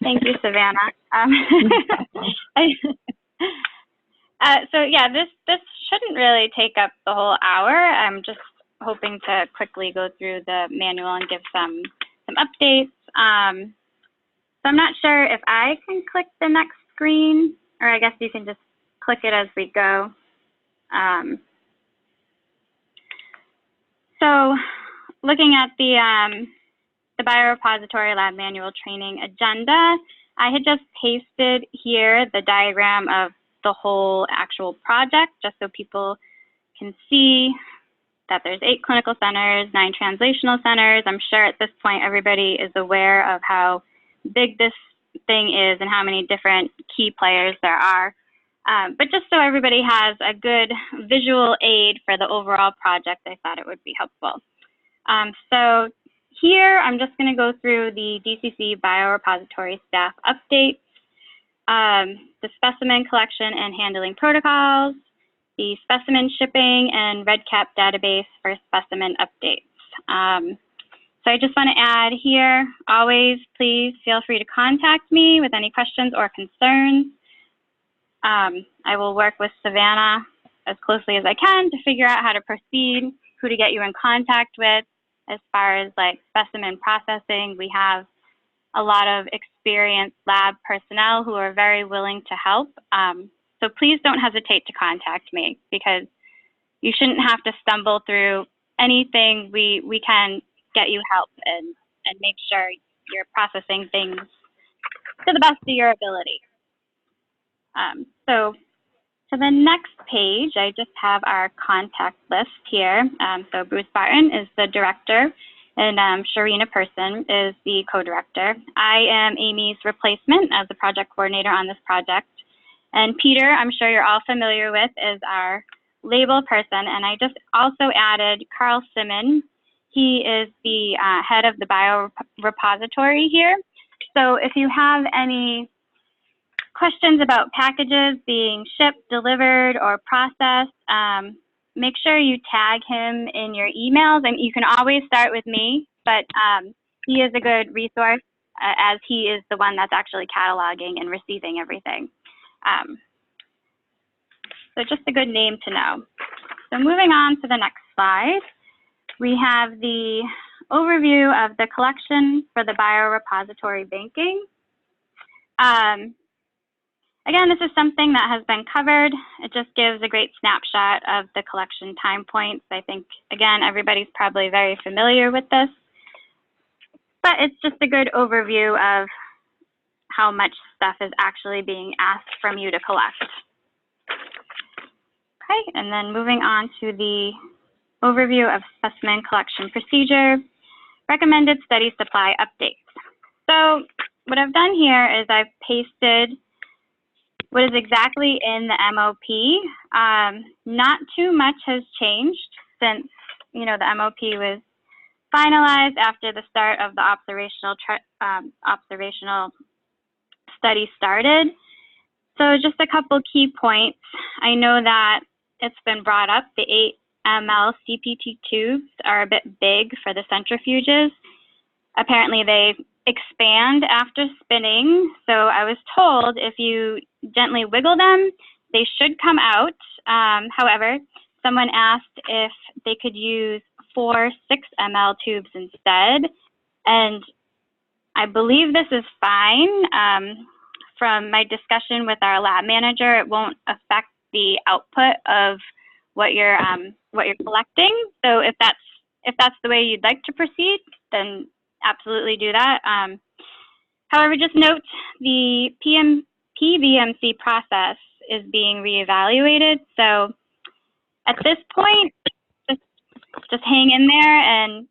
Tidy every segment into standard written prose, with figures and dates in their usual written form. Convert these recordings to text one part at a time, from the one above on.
Thank you, Savannah. So yeah, this shouldn't really take up the whole hour. I'm just hoping to quickly go through the manual and give some updates. So I'm not sure if I can click the next screen, or I guess you can just click it as we go. So looking at the Biorepository Lab Manual Training Agenda, I had just pasted here the diagram of the whole actual project, just so people can see that there's 8 clinical centers, 9 translational centers. I'm sure at this point everybody is aware of how big this thing is and how many different key players there are. But just so everybody has a good visual aid for the overall project, I thought it would be helpful. So here, I'm just going to go through the DCC Biorepository staff updates, the specimen collection and handling protocols, the specimen shipping and REDCap database for specimen updates. So I just want to add here, always please feel free to contact me with any questions or concerns. I will work with Savannah as closely as I can to figure out how to proceed, who to get you in contact with. As far as like specimen processing, we have a lot of experienced lab personnel who are very willing to help. So please don't hesitate to contact me, because you shouldn't have to stumble through anything. We can get you help and make sure you're processing things to the best of your ability. So to the next page, I just have our contact list here. So Bruce Barton is the director, and Sharina Person is the co-director. I am Amy's replacement as the project coordinator on this project. And Peter, I'm sure you're all familiar with, is our label person. And I just also added Carl Simon. He is the head of the biorepository here. So if you have any questions about packages being shipped, delivered, or processed, make sure you tag him in your emails. And you can always start with me, but he is a good resource as he is the one that's actually cataloging and receiving everything. So just a good name to know. So moving on to the next slide, we have the overview of the collection for the biorepository banking. Again, this is something that has been covered. It just gives a great snapshot of the collection time points. I think, again, everybody's probably very familiar with this, but it's just a good overview of how much stuff is actually being asked from you to collect. Okay, and then moving on to the overview of specimen collection procedure, recommended study supply updates. So what I've done here is I've pasted what is exactly in the MOP. Not too much has changed since, the MOP was finalized after the start of the observational study started. So just a couple key points. I know that it's been brought up, the 8 ml CPT tubes are a bit big for the centrifuges. Apparently they expand after spinning. So I was told if you gently wiggle them, they should come out. However, someone asked if they could use 4 6 ml tubes instead. And I believe this is fine. From my discussion with our lab manager, it won't affect the output of what you're collecting. So if that's the way you'd like to proceed, then absolutely do that. However, just note the PBMC process is being reevaluated. So at this point, just hang in there and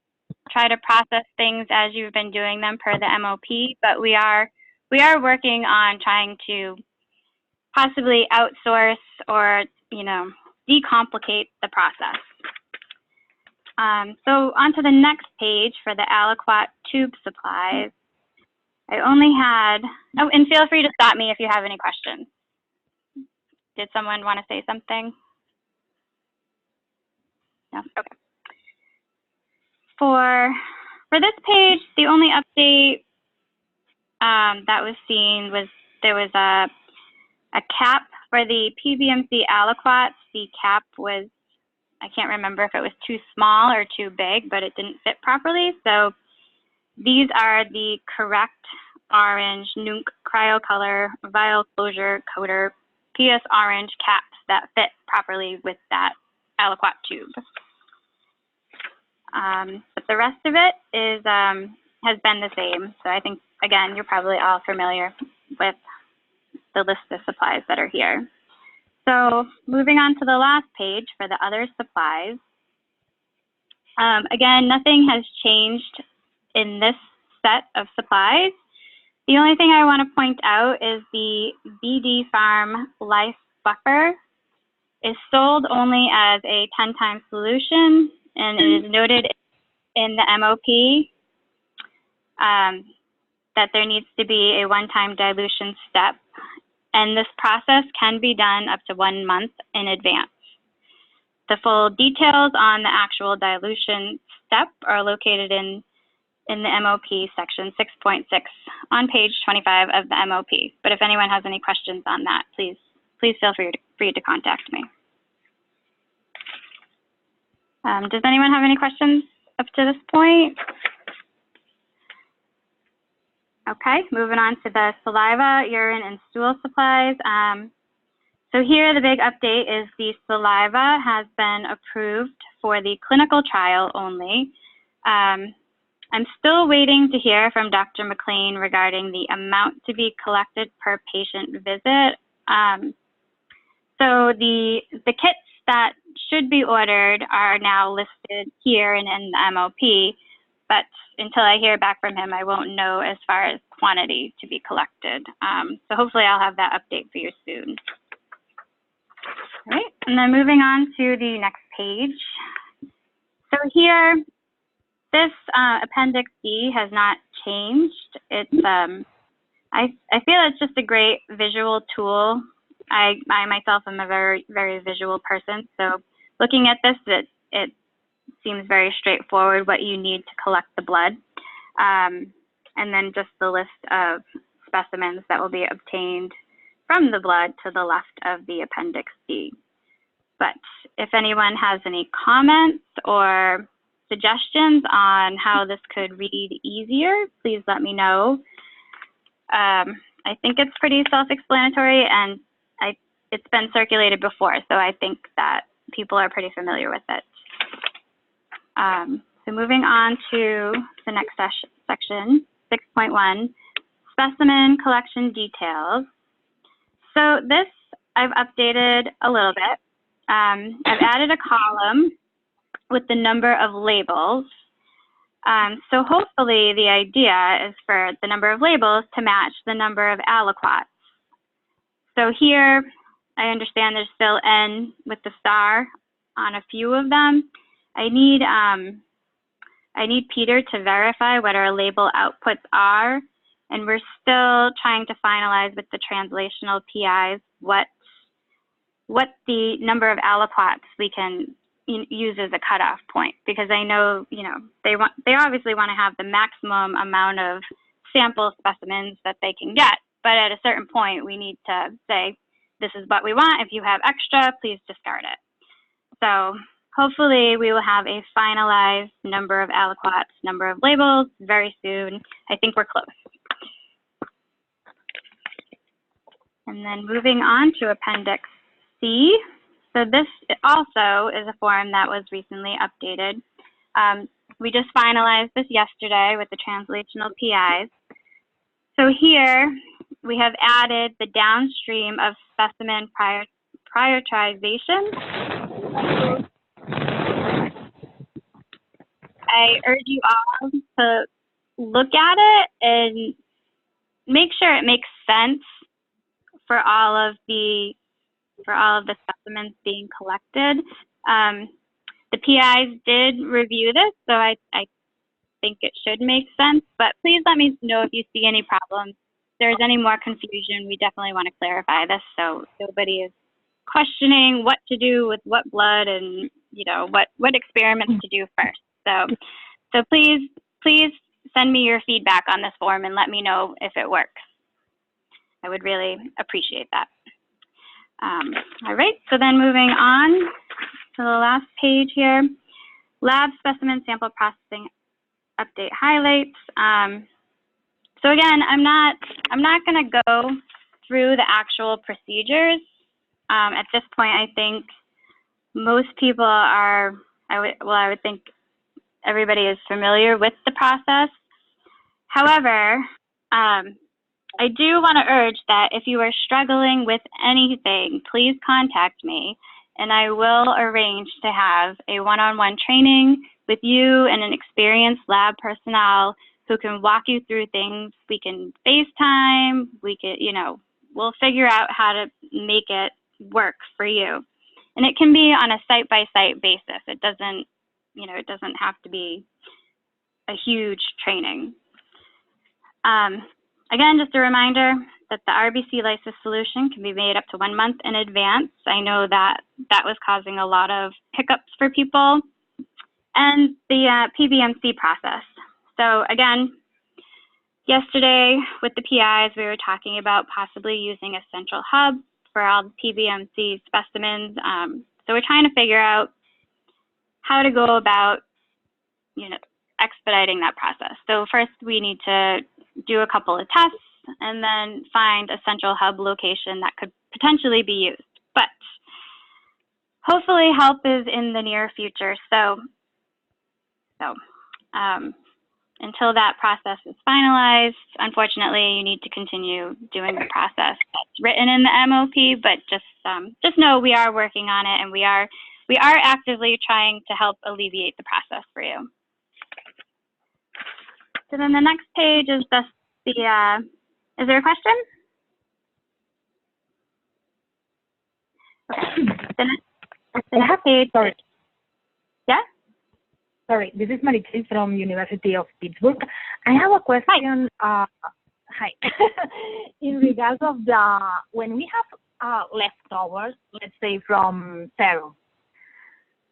try to process things as you've been doing them per the MOP. But we are working on trying to possibly outsource or decomplicate the process. So on to the next page for the aliquot tube supplies. I only had, and feel free to stop me if you have any questions. Did someone want to say something? No? Okay. For this page, the only update that was seen was there was a cap for the PBMC aliquots. The cap was, I can't remember if it was too small or too big, but it didn't fit properly. So these are the correct orange NUNC cryocolor vial closure coater PS orange caps that fit properly with that aliquot tube. But the rest of it is has been the same. So I think, again, you're probably all familiar with the list of supplies that are here. So moving on to the last page for the other supplies. Again, nothing has changed in this set of supplies. The only thing I want to point out is the BD Farm Life Buffer is sold only as a 10-time solution, and it is noted in the MOP that there needs to be a one-time dilution step, and this process can be done up to 1 month in advance. The full details on the actual dilution step are located in the MOP section 6.6 on page 25 of the MOP. But if anyone has any questions on that, please feel free to contact me. Does anyone have any questions up to this point? Okay, moving on to the saliva, urine, and stool supplies. So here the big update is the saliva has been approved for the clinical trial only. I'm still waiting to hear from Dr. McLean regarding the amount to be collected per patient visit. So the kits that should be ordered are now listed here and in the MOP, but until I hear back from him, I won't know as far as quantity to be collected. So hopefully I'll have that update for you soon. All right, and then moving on to the next page. So here, this Appendix D has not changed. It's I feel it's just a great visual tool. I myself am a very, very visual person. So looking at this, it seems very straightforward what you need to collect the blood. And then just the list of specimens that will be obtained from the blood to the left of the Appendix D. But if anyone has any comments or suggestions on how this could read easier, please let me know. I think it's pretty self-explanatory, and it's been circulated before, so I think that people are pretty familiar with it. So moving on to the next section, 6.1, specimen collection details. So this I've updated a little bit. I've added a column with the number of labels. So hopefully the idea is for the number of labels to match the number of aliquots. So here, I understand there's still N with the star on a few of them. I need Peter to verify what our label outputs are, and we're still trying to finalize with the translational PIs what the number of aliquots we can use as a cutoff point, because I know, they obviously want to have the maximum amount of sample specimens that they can get, but at a certain point we need to say, this is what we want. If you have extra, please discard it. So hopefully we will have a finalized number of aliquots, number of labels very soon. I think we're close. And then moving on to Appendix C. So this also is a form that was recently updated. We just finalized this yesterday with the translational PIs. So here we have added the downstream of specimen prioritization. I urge you all to look at it and make sure it makes sense for all of the specimens being collected. The PIs did review this, so I think it should make sense, but please let me know if you see any problems. If there's any more confusion, we definitely want to clarify this so nobody is questioning what to do with what blood and what experiments to do first. So please send me your feedback on this form and let me know if it works. I would really appreciate that. All right, so then moving on to the last page here, lab specimen sample processing update highlights. So again, I'm not going to go through the actual procedures. At this point, I think most people are, I would think everybody is familiar with the process. However, I do want to urge that if you are struggling with anything, please contact me, and I will arrange to have a one-on-one training with you and an experienced lab personnel who can walk you through things. We can FaceTime, we can, we'll figure out how to make it work for you. And it can be on a site-by-site basis. It doesn't, it doesn't have to be a huge training. Again, just a reminder that the RBC lysis solution can be made up to 1 month in advance. I know that that was causing a lot of hiccups for people. And the PBMC process. So again, yesterday with the PIs, we were talking about possibly using a central hub for all the PBMC specimens. So we're trying to figure out how to go about, expediting that process. So first we need to do a couple of tests and then find a central hub location that could potentially be used. But hopefully help is in the near future. So until that process is finalized, unfortunately, you need to continue doing the process that's written in the MOP, but just know we are working on it, and we are actively trying to help alleviate the process for you. So then the next page is just the, is there a question? Okay. The next page. Sorry. Yeah? Sorry, this is Maricel from University of Pittsburgh. I have a question. Hi. In regards of when we have leftovers, let's say from serum,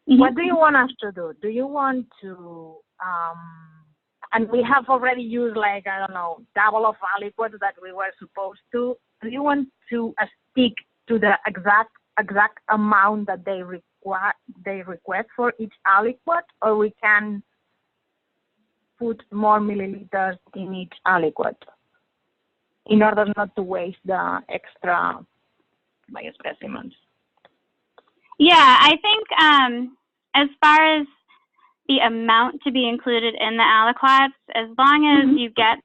what do you want us to do? Do you want to, and we have already used like, I don't know, double of aliquot that we were supposed to. Do you want to stick to the exact amount that they request for each aliquot, or we can put more milliliters in each aliquot in order not to waste the extra biospecimens? Yeah, I think as far as the amount to be included in the aliquots, as long as you get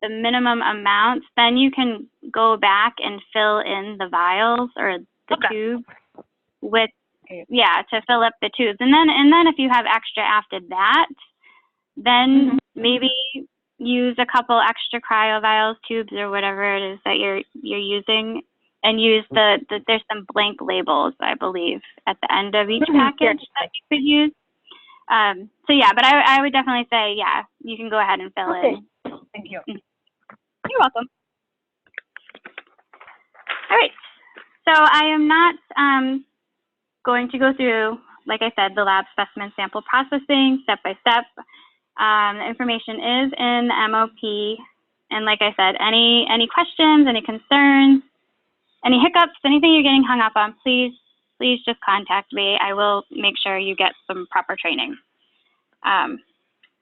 the minimum amounts, then you can go back and fill in the vials or the tubes with, to fill up the tubes. And then if you have extra after that, then maybe use a couple extra cryo vials, tubes, or whatever it is that you're using, and use there's some blank labels, I believe, at the end of each package that you could use. So yeah, but I would definitely say, yeah, you can go ahead and fill in. Thank you. You're welcome. All right. So I am not going to go through, like I said, the lab specimen sample processing step by step. The information is in the MOP. And like I said, any questions, any concerns, any hiccups, anything you're getting hung up on, please just contact me. I will make sure you get some proper training. All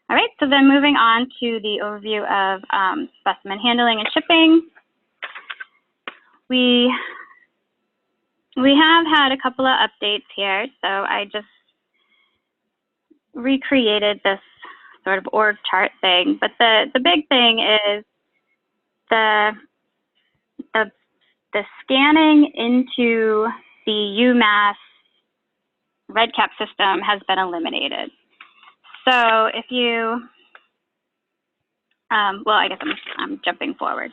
right, so then moving on to the overview of specimen handling and shipping. We have had a couple of updates here, so I just recreated this sort of org chart thing. But the big thing is the scanning into the UMass REDCap system has been eliminated. So if you, well, I guess I'm jumping forward.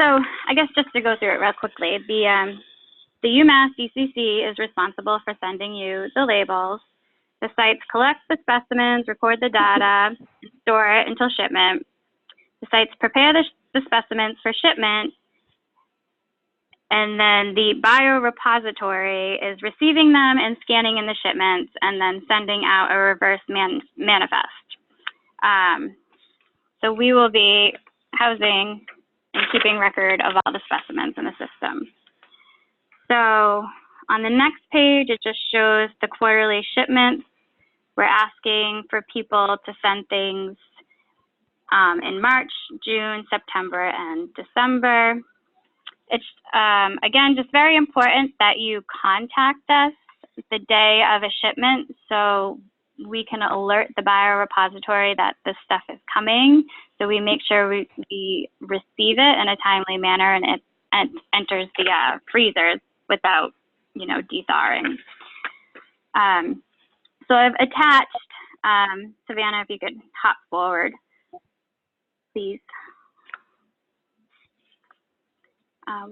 So I guess just to go through it real quickly, the UMass DCC is responsible for sending you the labels. The sites collect the specimens, record the data, store it until shipment. The sites prepare the specimens for shipment, and then the Biorepository is receiving them and scanning in the shipments and then sending out a reverse manifest. So we will be housing and keeping record of all the specimens in the system. So on the next page, it just shows the quarterly shipments. We're asking for people to send things in March, June, September, and December. It's, again, just very important that you contact us the day of a shipment so we can alert the biorepository that this stuff is coming. So we make sure we receive it in a timely manner and it enters the freezers without, you know, de-thawing. So I've attached, Savannah, if you could hop forward, please.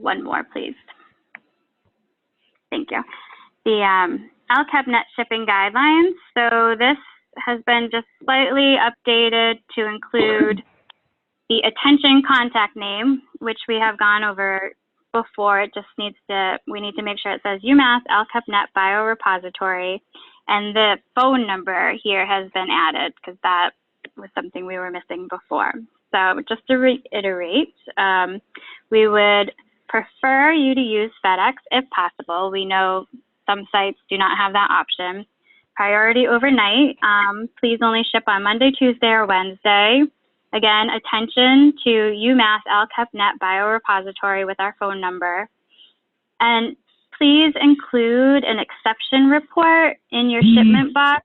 One more, please. Thank you. The AlcHepNet shipping guidelines. So this has been just slightly updated to include the attention contact name, which we have gone over before. It just needs to, we need to make sure it says UMass AlcHepNet Biorepository, and the phone number here has been added because that was something we were missing before. So just to reiterate, we would prefer you to use FedEx if possible. We know some sites do not have that option. Priority overnight, please only ship on Monday, Tuesday, or Wednesday. Again, attention to UMass AlcHepNet Biorepository with our phone number. And please include an exception report in your shipment box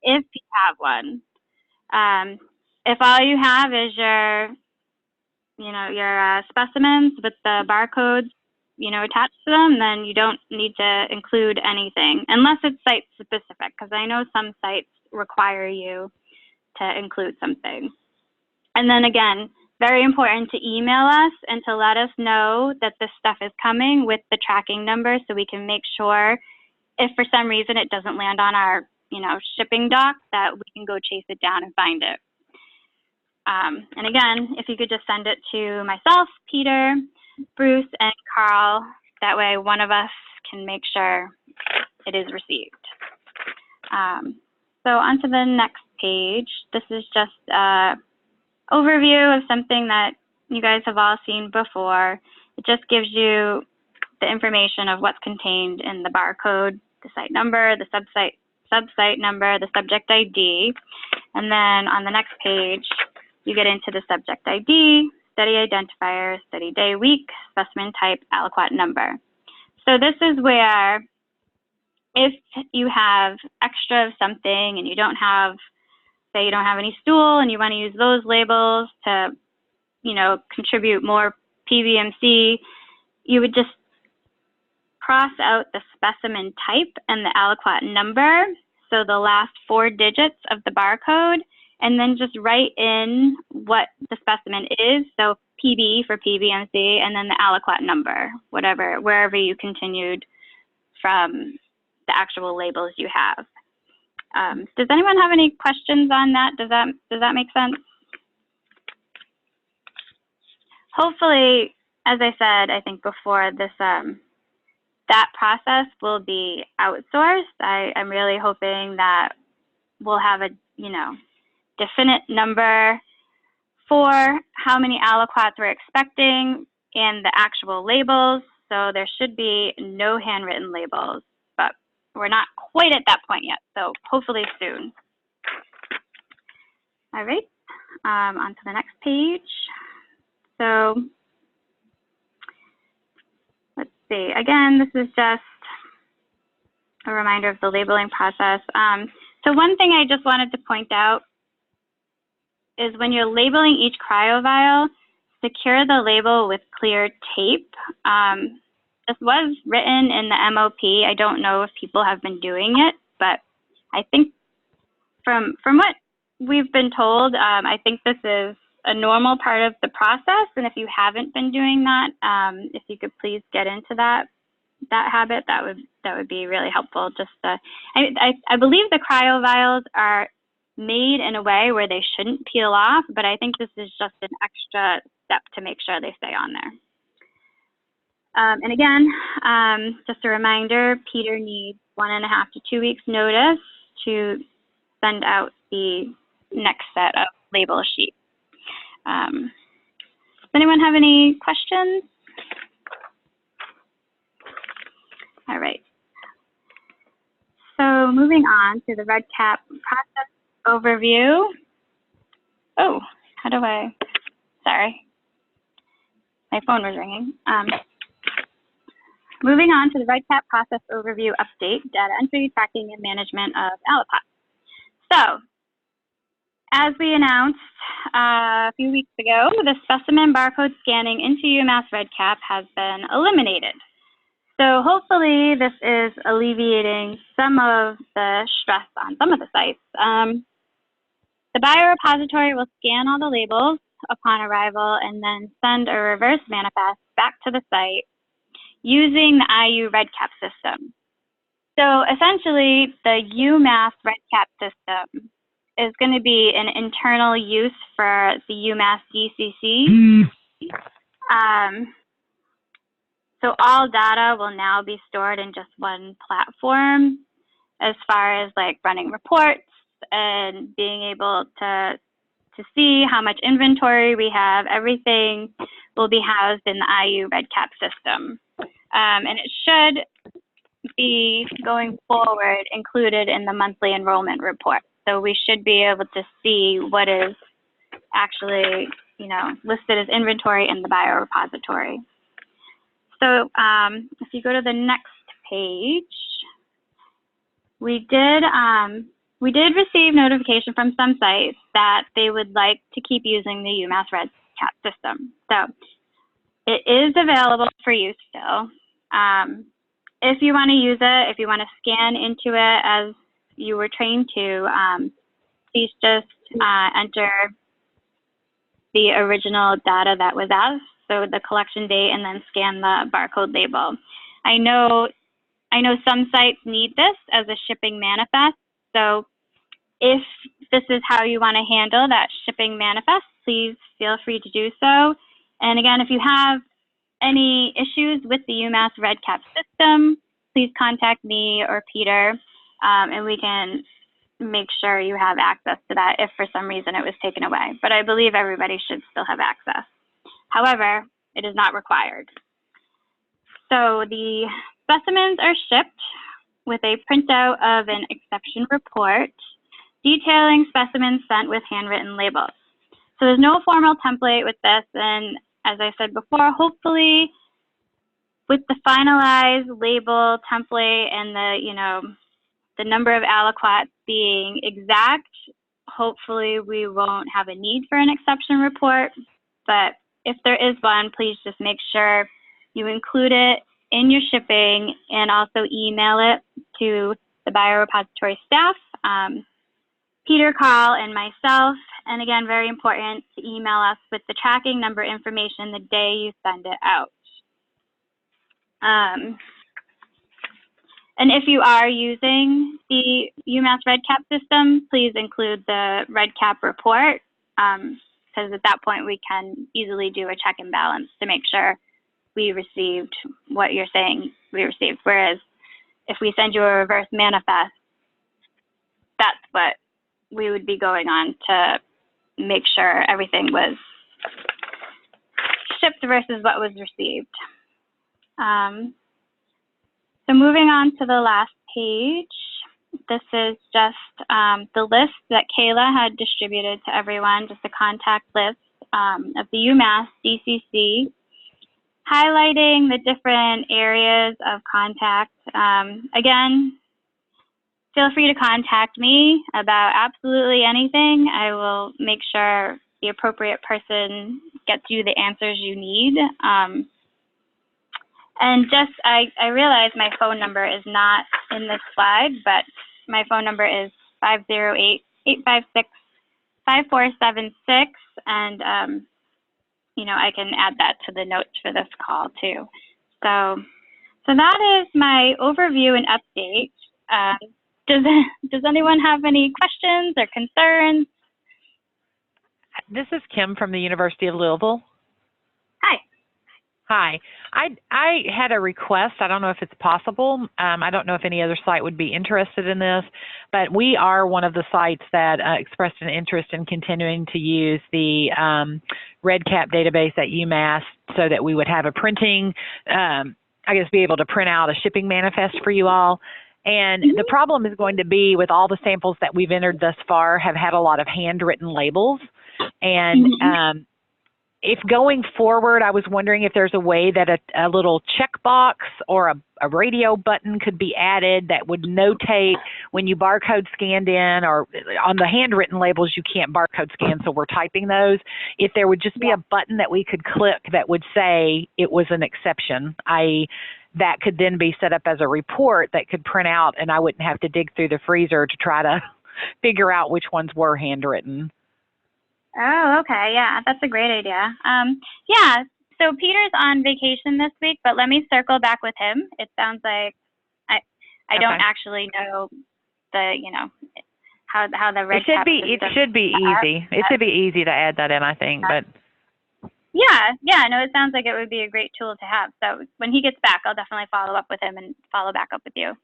if you have one. If all you have is your, you know, your specimens with the barcodes, you know, attached to them, then you don't need to include anything unless it's site specific, because I know some sites require you to include something. And then again, very important to email us and to let us know that this stuff is coming with the tracking number so we can make sure if for some reason it doesn't land on our, you know, shipping dock, that we can go chase it down and find it. And again, if you could just send it to myself, Peter, Bruce, and Carl, that way one of us can make sure it is received. So on to the next page. This is just an overview of something that you guys have all seen before. It just gives you the information of what's contained in the barcode, the site number, the subsite number, the subject ID. And then on the next page, you get into the subject ID, study identifier, study day, week, specimen type, aliquot number. So this is where if you have extra of something and you don't have, say you don't have any stool and you want to use those labels to, you know, contribute more PBMC, you would just cross out the specimen type and the aliquot number, so the last 4 digits of the barcode, and then just write in what the specimen is, so PB for PBMC, and then the aliquot number, whatever, wherever you continued from the actual labels you have. Does anyone have any questions on that? Does that make sense? Hopefully, as I said, I think before, this that process will be outsourced. I'm really hoping that we'll have a, you know, definite number for how many aliquots we're expecting and the actual labels. So there should be no handwritten labels, but we're not quite at that point yet. So hopefully soon. All right, on to the next page. So let's see, again, this is just a reminder of the labeling process. So one thing I just wanted to point out is when you're labeling each cryovial, secure the label with clear tape. This was written in the MOP. I don't know if people have been doing it, but I think from what we've been told, I think this is a normal part of the process. And if you haven't been doing that, if you could please get into that habit, that would be really helpful. Just I believe the cryovials are made in a way where they shouldn't peel off, but I think this is just an extra step to make sure they stay on there. And again, just a reminder, Peter needs 1.5 to 2 weeks notice to send out the next set of label sheets. Does anyone have any questions? All right. So moving on to the REDCap process overview. Oh, how do I, sorry, my phone was ringing. Moving on to the REDCap process overview update, data entry, tracking, and management of AlcHepNet. So, as we announced a few weeks ago, the specimen barcode scanning into UMass REDCap has been eliminated. So hopefully this is alleviating some of the stress on some of the sites. The biorepository will scan all the labels upon arrival and then send a reverse manifest back to the site using the IU REDCap system. So essentially, the UMass REDCap system is going to be an internal use for the UMass DCC. So all data will now be stored in just one platform as far as like running reports and being able to see how much inventory we have. Everything will be housed in the IU REDCap system. And it should be going forward included in the monthly enrollment report. So we should be able to see what is actually, listed as inventory in the biorepository. So if you go to the next page, we did receive notification from some sites that they would like to keep using the UMass REDCap system. So it is available for use still. If you want to use it, if you want to scan into it as you were trained to, please just enter the original data that was asked, so the collection date, and then scan the barcode label. I know some sites need this as a shipping manifest, so if this is how you want to handle that shipping manifest, please feel free to do so. And again, if you have any issues with the UMass REDCap system, please contact me or Peter, and we can make sure you have access to that if for some reason it was taken away. But I believe everybody should still have access. However, it is not required. So the specimens are shipped with a printout of an exception report detailing specimens sent with handwritten labels. So there's no formal template with this, and as I said before, hopefully with the finalized label template and the number of aliquots being exact, hopefully we won't have a need for an exception report. But if there is one, please just make sure you include it in your shipping and also email it to the biorepository staff, Peter, Carl, and myself. And again, very important to email us with the tracking number information the day you send it out. And if you are using the UMass REDCap system, please include the REDCap report, because at that point we can easily do a check and balance to make sure we received what you're saying we received. Whereas if we send you a reverse manifest, that's what we would be going on to make sure everything was shipped versus what was received. So moving on to the last page, this is just the list that Kayla had distributed to everyone, just a contact list of the UMass DCC, highlighting the different areas of contact. Again, feel free to contact me about absolutely anything. I will make sure the appropriate person gets you the answers you need. And just, I realize my phone number is not in this slide, but my phone number is 508-856-5476. And, I can add that to the notes for this call too. So that is my overview and update. Does anyone have any questions or concerns? This is Kim from the University of Louisville. Hi. Hi. I had a request. I don't know if it's possible. I don't know if any other site would be interested in this, but we are one of the sites that expressed an interest in continuing to use the REDCap database at UMass so that we would have a printing, I guess, be able to print out a shipping manifest for you all. And the problem is going to be with all the samples that we've entered thus far have had a lot of handwritten labels. And if going forward, I was wondering if there's a way that a little checkbox or a radio button could be added that would notate when you barcode scanned in, or on the handwritten labels, you can't barcode scan, so we're typing those. If there would just be a button that we could click that would say it was an exception, that could then be set up as a report that could print out, and I wouldn't have to dig through the freezer to try to figure out which ones were handwritten. Oh, okay. Yeah, that's a great idea. Yeah, so Peter's on vacation this week, but let me circle back with him. It sounds like I don't actually know the, how the red cap system. It should be easy. It should be easy to add that in, I think, but. Yeah, no, it sounds like it would be a great tool to have. So when he gets back, I'll definitely follow up with him and follow back up with you.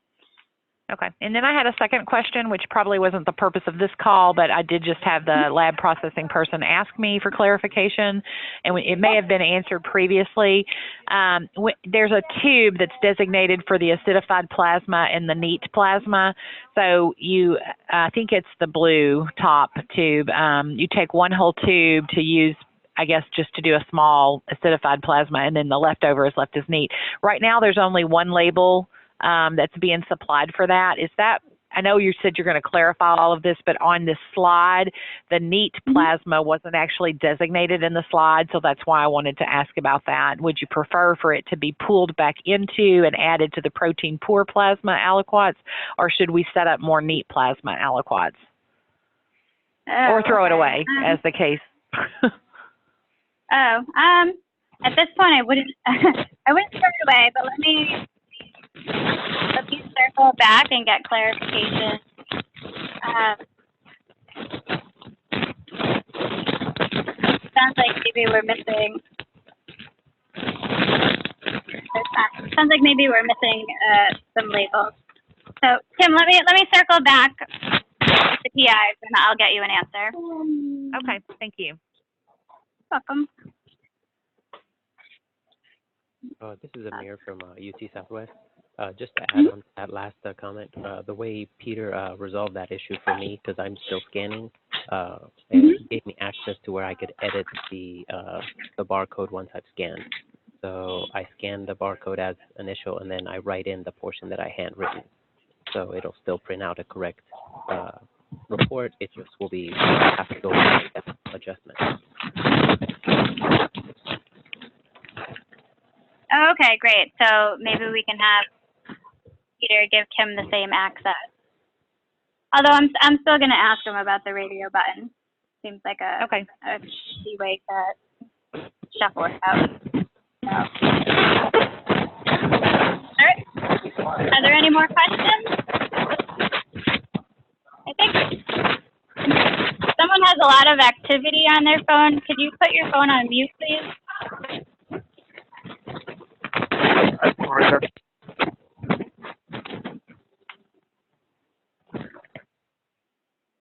Okay. And then I had a second question, which probably wasn't the purpose of this call, but I did just have the lab processing person ask me for clarification, and it may have been answered previously. There's a tube that's designated for the acidified plasma and the neat plasma. So I think it's the blue top tube. You take one whole tube to use, I guess, just to do a small acidified plasma, and then the leftover is left as neat. Right now, there's only one label that's being supplied for that. Is that, I know you said you're going to clarify all of this, but on this slide, the neat plasma wasn't actually designated in the slide, so that's why I wanted to ask about that. Would you prefer for it to be pulled back into and added to the protein poor plasma aliquots, or should we set up more neat plasma aliquots? Or throw it away, as the case. At this point, I wouldn't throw it away, but let me circle back and get clarification. Sounds like maybe we're missing. Sounds like maybe we're missing some labels. So Tim, let me circle back with the PIs, and I'll get you an answer. Okay, thank you. Welcome. This is Amir from UT Southwest. Just to add on to that last comment, the way Peter resolved that issue for me, because I'm still scanning, it gave me access to where I could edit the barcode once I've scanned. So I scan the barcode as initial, and then I write in the portion that I handwritten. So it'll still print out a correct report. It just will be have to go through that adjustment. Okay, great. So maybe we can have Peter give Kim the same access. Although I'm still going to ask him about the radio button. Seems like a easy way to shuffle it out. So. All right. Are there any more questions? I think someone has a lot of activity on their phone. Could you put your phone on mute, please?